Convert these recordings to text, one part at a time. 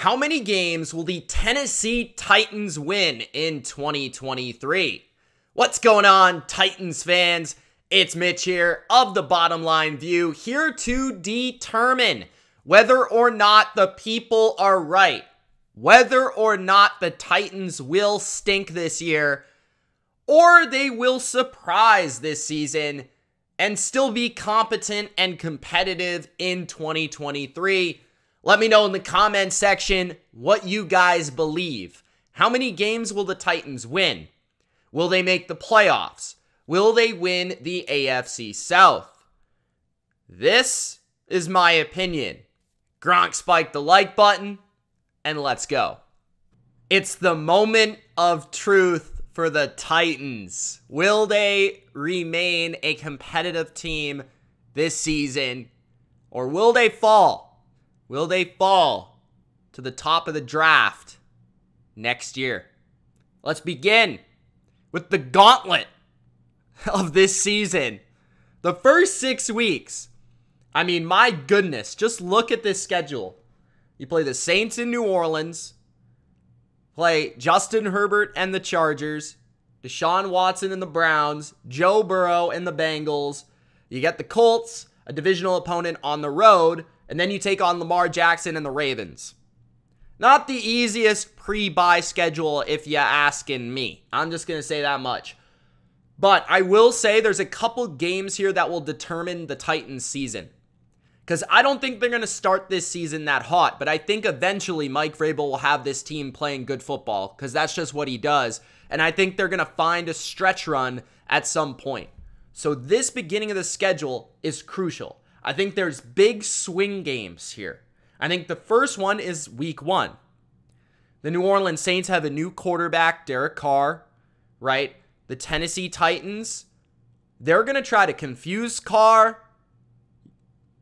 How many games will the Tennessee Titans win in 2023? What's going on, Titans fans? It's Mitch here of the Bottom Line View, here to determine whether or not the people are right, whether or not the Titans will stink this year, or they will surprise this season and still be competent and competitive in 2023. Let me know in the comment section what you guys believe. How many games will the Titans win? Will they make the playoffs? Will they win the AFC South? This is my opinion. Gronk spiked the like button, and let's go. It's the moment of truth for the Titans. Will they remain a competitive team this season, or will they fall? Will they fall to the top of the draft next year? Let's begin with the gauntlet of this season. The first 6 weeks. I mean, my goodness, just look at this schedule. You play the Saints in New Orleans, play Justin Herbert and the Chargers, Deshaun Watson and the Browns, Joe Burrow and the Bengals. You get the Colts, a divisional opponent, on the road, and then you take on Lamar Jackson and the Ravens. Not the easiest pre-bye schedule if you asking me. I'm just going to say that much. But I will say there's a couple games here that will determine the Titans season. Because I don't think they're going to start this season that hot, but I think eventually Mike Vrabel will have this team playing good football, because that's just what he does. And I think they're going to find a stretch run at some point. So this beginning of the schedule is crucial. I think there's big swing games here. I think the first one is week 1. The New Orleans Saints have a new quarterback, Derek Carr, right? The Tennessee Titans, they're going to try to confuse Carr,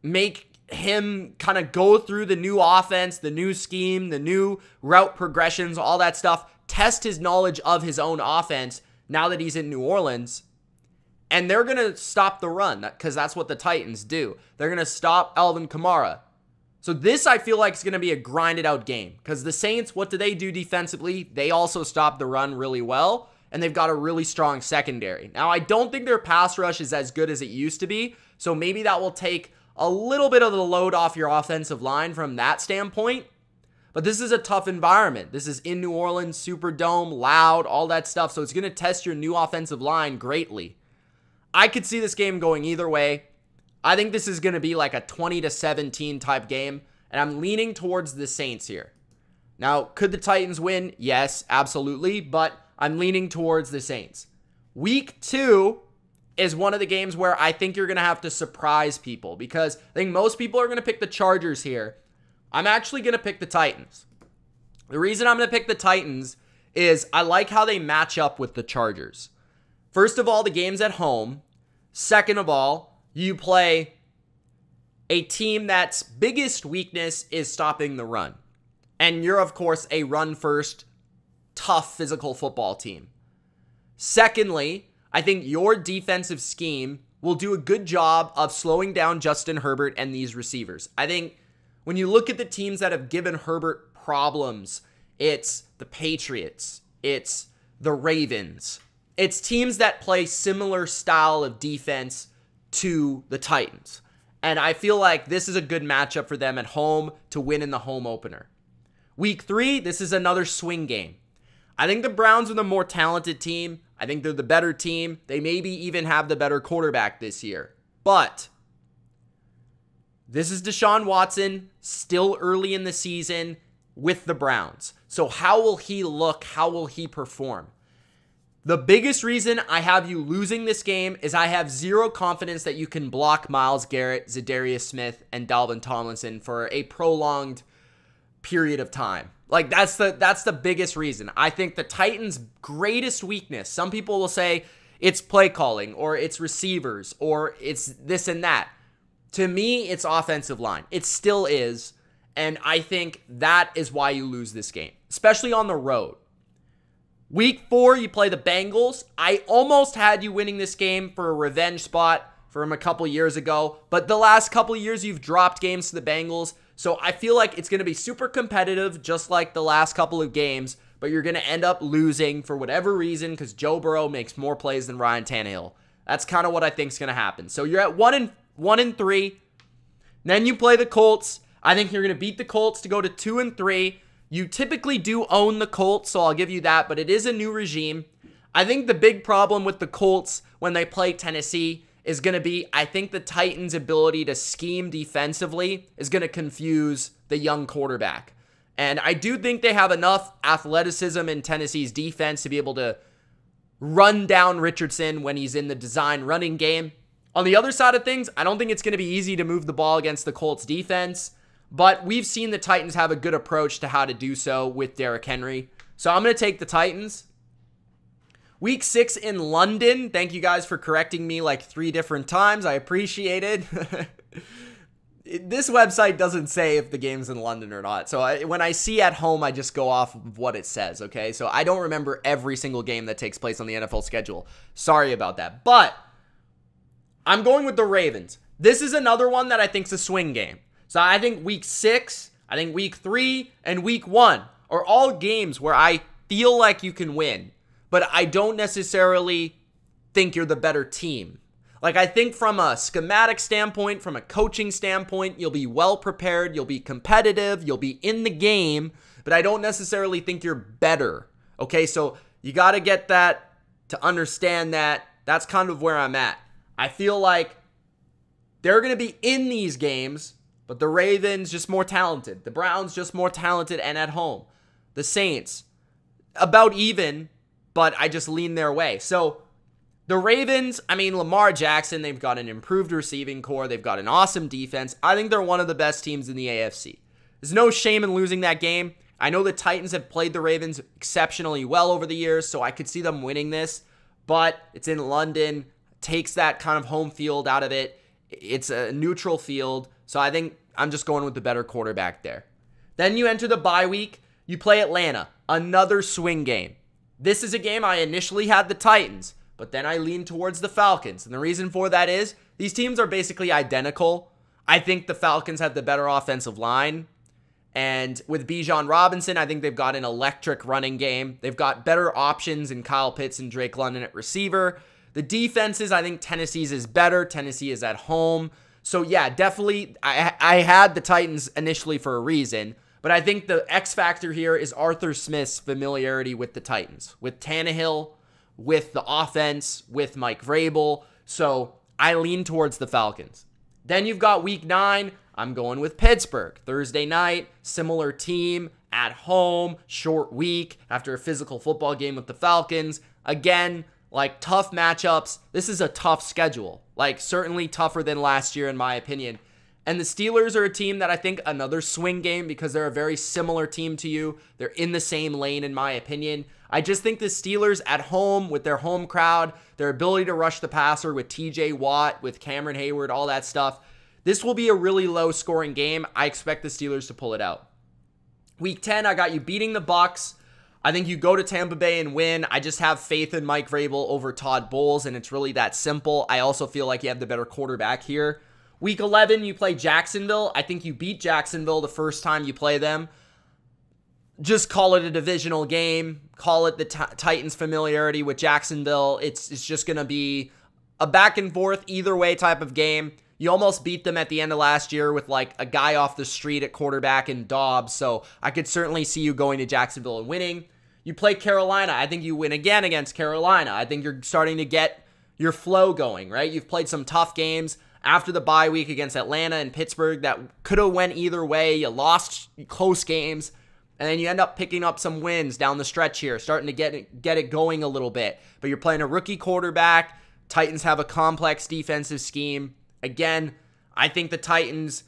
make him kind of go through the new offense, the new scheme, the new route progressions, all that stuff, test his knowledge of his own offense now that he's in New Orleans. And they're going to stop the run, because that's what the Titans do. They're going to stop Alvin Kamara. So this, I feel like, is going to be a grinded out game, because the Saints, what do they do defensively? They also stop the run really well, and they've got a really strong secondary. Now, I don't think their pass rush is as good as it used to be, so maybe that will take a little bit of the load off your offensive line from that standpoint. But this is a tough environment. This is in New Orleans, Superdome, loud, all that stuff, so it's going to test your new offensive line greatly. I could see this game going either way. I think this is going to be like a 20-17 type game, and I'm leaning towards the Saints here. Now, could the Titans win? Yes, absolutely, but I'm leaning towards the Saints. Week 2 is one of the games where I think you're going to have to surprise people, because I think most people are going to pick the Chargers here. I'm actually going to pick the Titans. The reason I'm going to pick the Titans is I like how they match up with the Chargers. First of all, the game's at home. Second of all, you play a team that's biggest weakness is stopping the run. And you're, of course, a run-first, tough physical football team. Secondly, I think your defensive scheme will do a good job of slowing down Justin Herbert and these receivers. I think when you look at the teams that have given Herbert problems, it's the Patriots, it's the Ravens. It's teams that play similar style of defense to the Titans. And I feel like this is a good matchup for them at home to win in the home opener. Week 3, this is another swing game. I think the Browns are the more talented team. I think they're the better team. They maybe even have the better quarterback this year. But this is Deshaun Watson, still early in the season with the Browns. So how will he look? How will he perform? The biggest reason I have you losing this game is I have zero confidence that you can block Myles Garrett, Zadarius Smith, and Dalvin Tomlinson for a prolonged period of time. Like, that's the biggest reason. I think the Titans' greatest weakness, some people will say it's play calling, or it's receivers, or it's this and that. To me, it's offensive line. It still is, and I think that is why you lose this game, especially on the road. Week 4, you play the Bengals. I almost had you winning this game for a revenge spot from a couple years ago, but the last couple years you've dropped games to the Bengals, So I feel like it's going to be super competitive, just like the last couple of games, but you're going to end up losing for whatever reason because Joe Burrow makes more plays than Ryan Tannehill. That's kind of what I think is going to happen. So you're at 1-3. Then you play the Colts. I think you're going to beat the Colts to go to 2-3. You typically do own the Colts, so I'll give you that, but it is a new regime. I think the big problem with the Colts when they play Tennessee is going to be, I think the Titans' ability to scheme defensively is going to confuse the young quarterback. And I do think they have enough athleticism in Tennessee's defense to be able to run down Richardson when he's in the design running game. On the other side of things, I don't think it's going to be easy to move the ball against the Colts defense, but we've seen the Titans have a good approach to how to do so with Derrick Henry. So I'm going to take the Titans. Week 6 in London. Thank you guys for correcting me like 3 different times. I appreciate it. This website doesn't say if the game's in London or not. So when I see at home, I just go off of what it says, okay? So I don't remember every single game that takes place on the NFL schedule. Sorry about that. But I'm going with the Ravens. This is another one that I think is a swing game. So I think week 6, I think week 3, and week 1 are all games where I feel like you can win, but I don't necessarily think you're the better team. Like, I think from a schematic standpoint, from a coaching standpoint, you'll be well prepared, you'll be competitive, you'll be in the game, but I don't necessarily think you're better. Okay, so you got to get that to understand that. That's kind of where I'm at. I feel like they're going to be in these games, but the Ravens just more talented. The Browns just more talented and at home. The Saints, about even, but I just lean their way. So the Ravens, I mean, Lamar Jackson, they've got an improved receiving core. They've got an awesome defense. I think they're one of the best teams in the AFC. There's no shame in losing that game. I know the Titans have played the Ravens exceptionally well over the years, so I could see them winning this, but it's in London, takes that kind of home field out of it. It's a neutral field, so I think I'm just going with the better quarterback there. Then you enter the bye week. You play Atlanta, another swing game. This is a game I initially had the Titans, but then I leaned towards the Falcons. And the reason for that is these teams are basically identical. I think the Falcons have the better offensive line. And with Bijan Robinson, I think they've got an electric running game. They've got better options in Kyle Pitts and Drake London at receiver. The defenses, I think Tennessee's is better. Tennessee is at home. So yeah, definitely, I had the Titans initially for a reason. But I think the X factor here is Arthur Smith's familiarity with the Titans. With Tannehill, with the offense, with Mike Vrabel. So I lean towards the Falcons. Then you've got week 9. I'm going with Pittsburgh. Thursday night, similar team, at home, short week after a physical football game with the Falcons. Again, like tough matchups. This is a tough schedule. Like certainly tougher than last year in my opinion. And the Steelers are a team that I think another swing game because they're a very similar team to you. They're in the same lane in my opinion. I just think the Steelers at home with their home crowd, their ability to rush the passer with TJ Watt, with Cameron Hayward, all that stuff. This will be a really low scoring game. I expect the Steelers to pull it out. Week 10, I got you beating the Bucs. I think you go to Tampa Bay and win. I just have faith in Mike Vrabel over Todd Bowles, and it's really that simple. I also feel like you have the better quarterback here. Week 11, you play Jacksonville. I think you beat Jacksonville the first time you play them. Just call it a divisional game. Call it the Titans' familiarity with Jacksonville. It's just going to be a back and forth either way type of game. You almost beat them at the end of last year with like a guy off the street at quarterback and Dobbs. So I could certainly see you going to Jacksonville and winning. You play Carolina. I think you win again against Carolina. I think you're starting to get your flow going, right? You've played some tough games after the bye week against Atlanta and Pittsburgh that could have went either way. You lost close games. And then you end up picking up some wins down the stretch here, starting to get it going a little bit. But you're playing a rookie quarterback. Titans have a complex defensive scheme. Again, I think the Titans,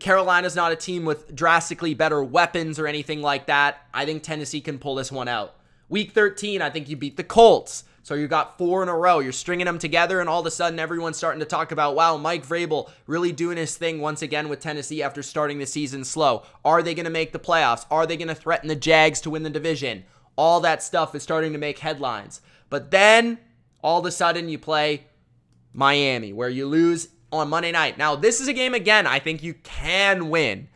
Carolina's not a team with drastically better weapons or anything like that. I think Tennessee can pull this one out. Week 13, I think you beat the Colts. So you got 4 in a row. You're stringing them together, and all of a sudden everyone's starting to talk about, wow, Mike Vrabel really doing his thing once again with Tennessee after starting the season slow. Are they going to make the playoffs? Are they going to threaten the Jags to win the division? All that stuff is starting to make headlines. But then, all of a sudden, you play Miami, where you lose on Monday night. Now, this is a game, again, I think you can win.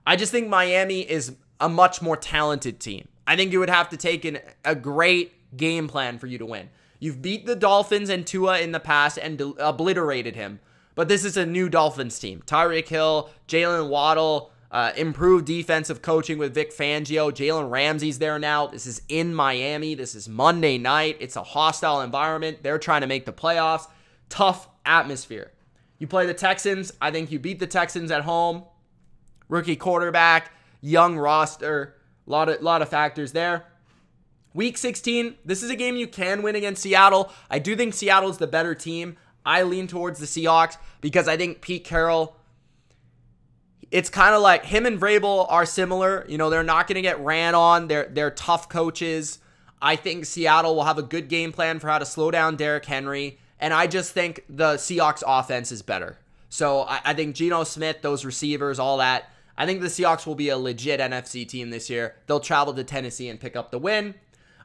I just think Miami is a much more talented team. I think you would have to take a great game plan for you to win. You've beat the Dolphins and Tua in the past and obliterated him. But this is a new Dolphins team. Tyreek Hill, Jalen Waddle, improved defensive coaching with Vic Fangio. Jalen Ramsey's there now. This is in Miami. This is Monday night. It's a hostile environment. They're trying to make the playoffs. Tough atmosphere. You play the Texans. I think you beat the Texans at home. Rookie quarterback, young roster, a lot of factors there. Week 16, this is a game you can win against Seattle. I do think Seattle's the better team. I lean towards the Seahawks because I think Pete Carroll, it's kind of like him and Vrabel are similar. You know, they're not going to get ran on. They're tough coaches. I think Seattle will have a good game plan for how to slow down Derrick Henry. And I just think the Seahawks offense is better. So I think Geno Smith, those receivers, all that. I think the Seahawks will be a legit NFC team this year. They'll travel to Tennessee and pick up the win.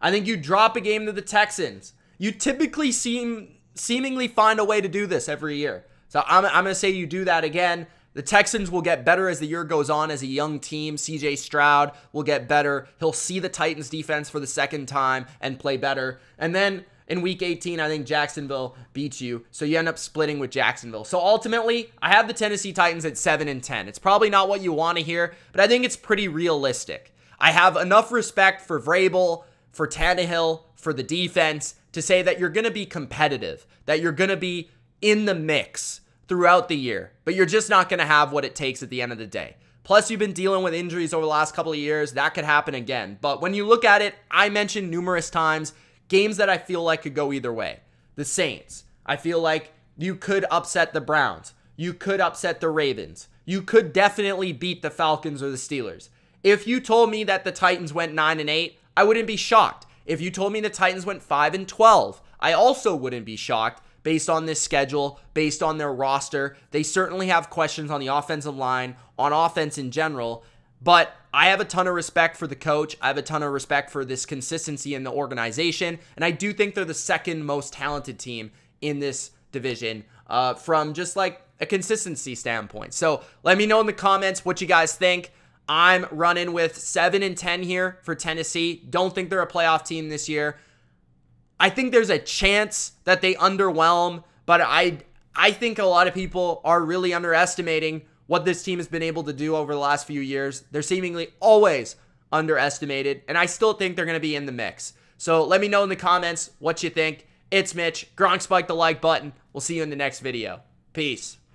I think you drop a game to the Texans. You typically seemingly find a way to do this every year. So I'm going to say you do that again. The Texans will get better as the year goes on as a young team. CJ Stroud will get better. He'll see the Titans defense for the second time and play better. And then in week 18, I think Jacksonville beats you. So you end up splitting with Jacksonville. So ultimately, I have the Tennessee Titans at 7-10. It's probably not what you want to hear, but I think it's pretty realistic. I have enough respect for Vrabel, for Tannehill, for the defense to say that you're going to be competitive, that you're going to be in the mix throughout the year, but you're just not going to have what it takes at the end of the day. Plus, you've been dealing with injuries over the last couple of years. That could happen again. But when you look at it, I mentioned numerous times games that I feel like could go either way. The Saints. I feel like you could upset the Browns. You could upset the Ravens. You could definitely beat the Falcons or the Steelers. If you told me that the Titans went 9-8, I wouldn't be shocked. If you told me the Titans went 5-12, I also wouldn't be shocked based on this schedule, based on their roster. They certainly have questions on the offensive line, on offense in general, but I have a ton of respect for the coach. I have a ton of respect for this consistency in the organization, and I do think they're the second most talented team in this division from just like a consistency standpoint. So let me know in the comments what you guys think. I'm running with 7-10 here for Tennessee. Don't think they're a playoff team this year. I think there's a chance that they underwhelm, but I think a lot of people are really underestimating what this team has been able to do over the last few years. They're seemingly always underestimated, and I still think they're going to be in the mix. So let me know in the comments what you think. It's Mitch. Gronk spike the like button. We'll see you in the next video. Peace.